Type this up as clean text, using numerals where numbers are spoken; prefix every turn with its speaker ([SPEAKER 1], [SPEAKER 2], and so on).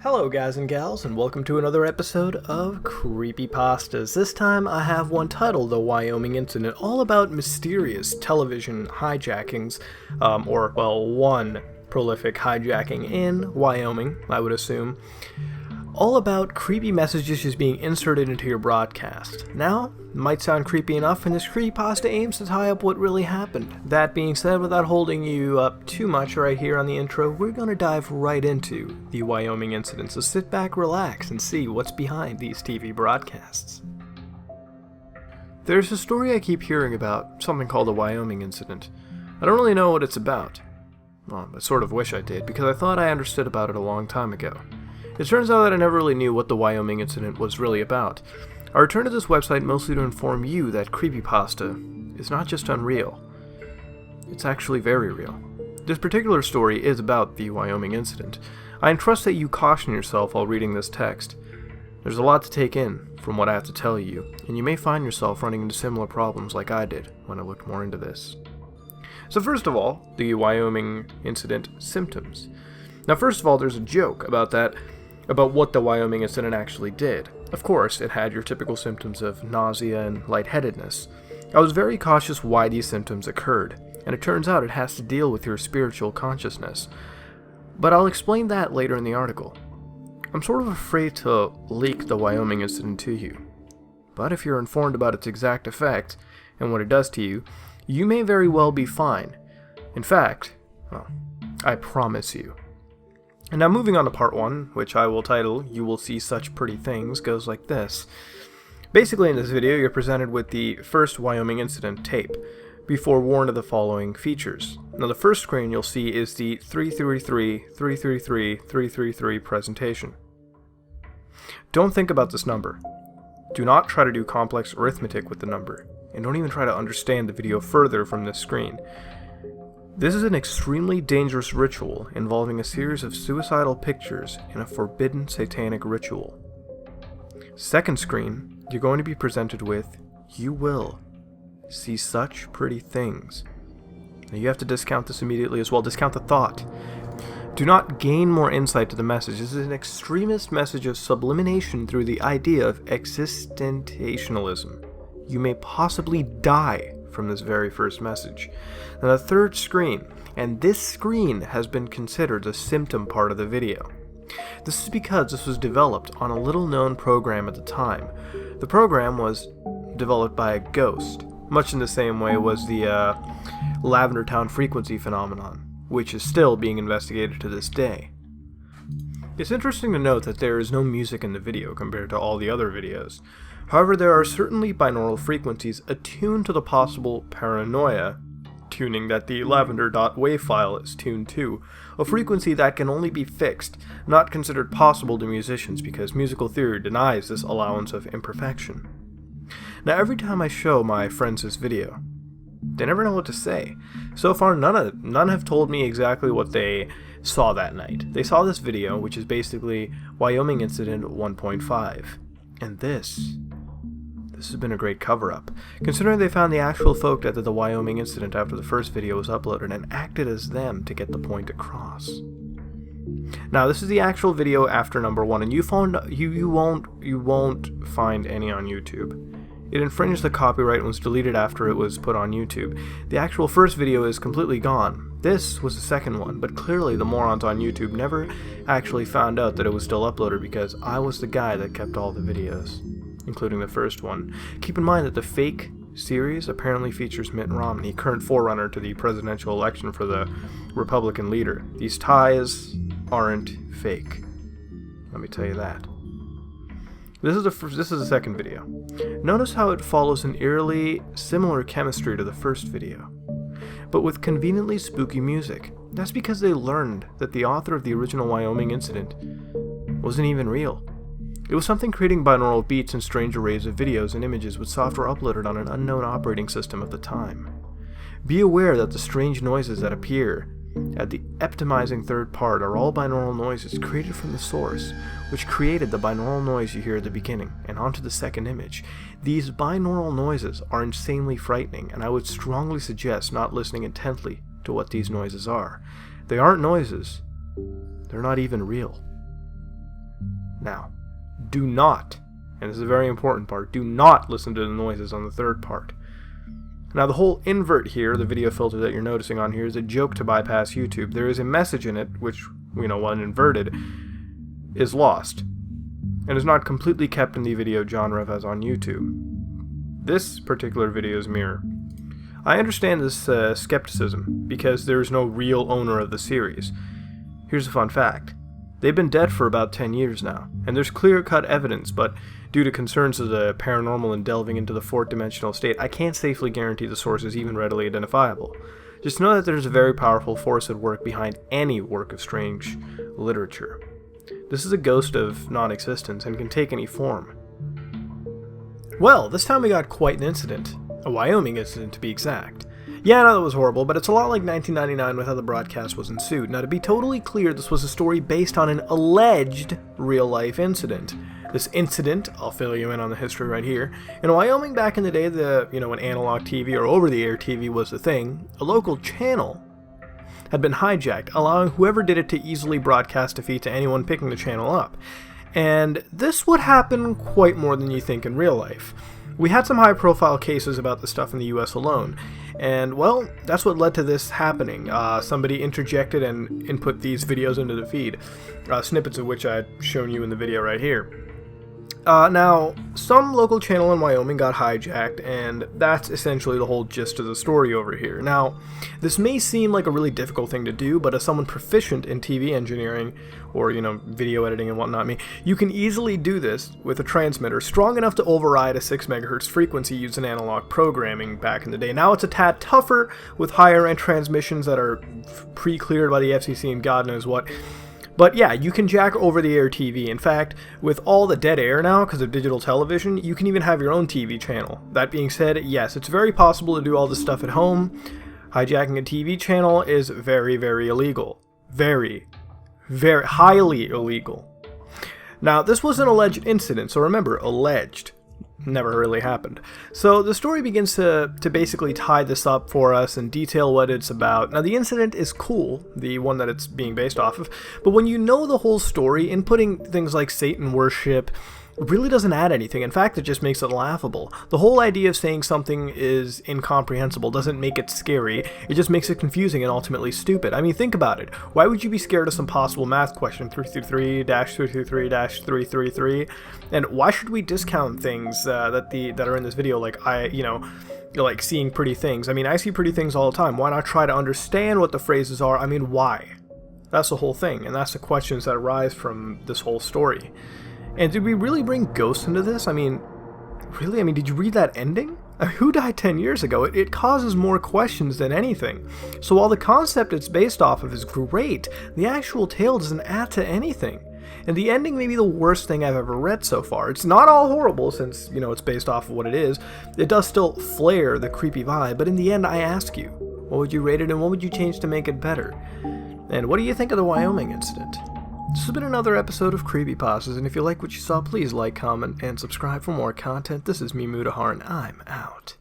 [SPEAKER 1] Hello guys and gals, and welcome to another episode of Creepypastas. This time I have one titled The Wyoming Incident, all about mysterious television hijackings, one prolific hijacking in Wyoming, I would assume. All about creepy messages just being inserted into your broadcast. Now, it might sound creepy enough, and this creepypasta aims to tie up what really happened. That being said, without holding you up too much right here on the intro, we're going to dive right into the Wyoming incident. So sit back, relax, and see what's behind these TV broadcasts. There's a story I keep hearing about, something called the Wyoming incident. I don't really know what it's about. Well, I sort of wish I did, because I thought I understood about it a long time ago. It turns out that I never really knew what the Wyoming incident was really about. I returned to this website mostly to inform you that creepypasta is not just unreal. It's actually very real. This particular story is about the Wyoming incident. I entrust that you caution yourself while reading this text. There's a lot to take in from what I have to tell you, and you may find yourself running into similar problems like I did when I looked more into this. So first of all, the Wyoming incident symptoms. Now first of all, there's a joke about what the Wyoming incident actually did. Of course, it had your typical symptoms of nausea and lightheadedness. I was very cautious why these symptoms occurred, and it turns out it has to deal with your spiritual consciousness. But I'll explain that later in the article. I'm sort of afraid to leak the Wyoming incident to you. But if you're informed about its exact effect and what it does to you, you may very well be fine. In fact, I promise you. And now moving on to part 1, which I will title, You Will See Such Pretty Things, goes like this. Basically in this video, you're presented with the first Wyoming incident tape, before warned of the following features. Now the first screen you'll see is the 333-333-333 presentation. Don't think about this number. Do not try to do complex arithmetic with the number, and don't even try to understand the video further from this screen. This is an extremely dangerous ritual involving a series of suicidal pictures in a forbidden satanic ritual. Second screen, you're going to be presented with, You Will See Such Pretty Things. Now you have to discount this immediately as well. Discount the thought. Do not gain more insight to the message. This is an extremist message of sublimination through the idea of existentialism. You may possibly die from this very first message. Now the third screen, and this screen has been considered the symptom part of the video. This is because this was developed on a little known program at the time. The program was developed by a ghost, much in the same way was the Lavender Town frequency phenomenon, which is still being investigated to this day. It's interesting to note that there is no music in the video compared to all the other videos. However, there are certainly binaural frequencies attuned to the possible paranoia tuning that the lavender.wave file is tuned to, a frequency that can only be fixed, not considered possible to musicians because musical theory denies this allowance of imperfection. Now every time I show my friends this video, they never know what to say. So far, none have told me exactly what they saw that night. They saw this video, which is basically Wyoming Incident 1.5, and this has been a great cover-up, considering they found the actual folk that did the Wyoming incident after the first video was uploaded and acted as them to get the point across. Now this is the actual video after number 1, and you won't find any on YouTube. It infringed the copyright and was deleted after it was put on YouTube. The actual first video is completely gone. This was the second one, but clearly the morons on YouTube never actually found out that it was still uploaded because I was the guy that kept all the videos, including the first one. Keep in mind that the fake series apparently features Mitt Romney, current forerunner to the presidential election for the Republican leader. These ties aren't fake. Let me tell you that. This is the second video. Notice how it follows an eerily similar chemistry to the first video, but with conveniently spooky music. That's because they learned that the author of the original Wyoming incident wasn't even real. It was something creating binaural beats and strange arrays of videos and images with software uploaded on an unknown operating system at the time. Be aware that the strange noises that appear at the optimizing third part are all binaural noises created from the source, which created the binaural noise you hear at the beginning and onto the second image. These binaural noises are insanely frightening, and I would strongly suggest not listening intently to what these noises are. They aren't noises. They're not even real. Now, do not, and this is a very important part, do not listen to the noises on the third part. Now, the whole invert here, the video filter that you're noticing on here, is a joke to bypass YouTube. There is a message in it, which, when inverted, is lost, and is not completely kept in the video genre as on YouTube. This particular video's mirror. I understand this skepticism, because there is no real owner of the series. Here's a fun fact. They've been dead for about 10 years now, and there's clear-cut evidence, but due to concerns of the paranormal and delving into the fourth-dimensional state, I can't safely guarantee the source is even readily identifiable. Just know that there's a very powerful force at work behind any work of strange literature. This is a ghost of non-existence and can take any form. Well, this time we got quite an incident. A Wyoming incident, to be exact. Yeah, I know that was horrible, but it's a lot like 1999 with how the broadcast was ensued. Now, to be totally clear, this was a story based on an alleged real-life incident. This incident, I'll fill you in on the history right here. In Wyoming back in the day, when analog TV or over-the-air TV was the thing, a local channel had been hijacked, allowing whoever did it to easily broadcast a feed to anyone picking the channel up. And this would happen quite more than you think in real life. We had some high-profile cases about this stuff in the US alone, and, well, that's what led to this happening. Somebody interjected and input these videos into the feed, snippets of which I had shown you in the video right here. Now, some local channel in Wyoming got hijacked, and that's essentially the whole gist of the story over here. Now, this may seem like a really difficult thing to do, but as someone proficient in TV engineering, or, video editing and whatnot, you can easily do this with a transmitter strong enough to override a 6 MHz frequency used in analog programming back in the day. Now it's a tad tougher with higher-end transmissions that are pre-cleared by the FCC and God knows what. But yeah, you can jack over-the-air TV. In fact, with all the dead air now because of digital television, you can even have your own TV channel. That being said, yes, it's very possible to do all this stuff at home. Hijacking a TV channel is very, very illegal. Very, very highly illegal. Now, this was an alleged incident, so remember, alleged. Never really happened. So the story begins to basically tie this up for us and detail what it's about. Now, the incident is cool, the one that it's being based off of, but when you know the whole story, inputting things like Satan worship really doesn't add anything. In fact, it just makes it laughable. The whole idea of saying something is incomprehensible doesn't make it scary, it just makes it confusing and ultimately stupid. I mean, think about it. Why would you be scared of some possible math question, 333-333-333? And why should we discount things that are in this video, like like seeing pretty things? I mean, I see pretty things all the time. Why not try to understand what the phrases are? I mean, why? That's the whole thing, and that's the questions that arise from this whole story. And did we really bring ghosts into this? I mean, really? I mean, did you read that ending? I mean, who died 10 years ago? It causes more questions than anything. So while the concept it's based off of is great, the actual tale doesn't add to anything. And the ending may be the worst thing I've ever read so far. It's not all horrible since, it's based off of what it is. It does still flare the creepy vibe, but in the end I ask you, what would you rate it and what would you change to make it better? And what do you think of the Wyoming incident? This has been another episode of Creepypastas, and if you like what you saw, please like, comment, and subscribe for more content. This is me, Mudahar, and I'm out.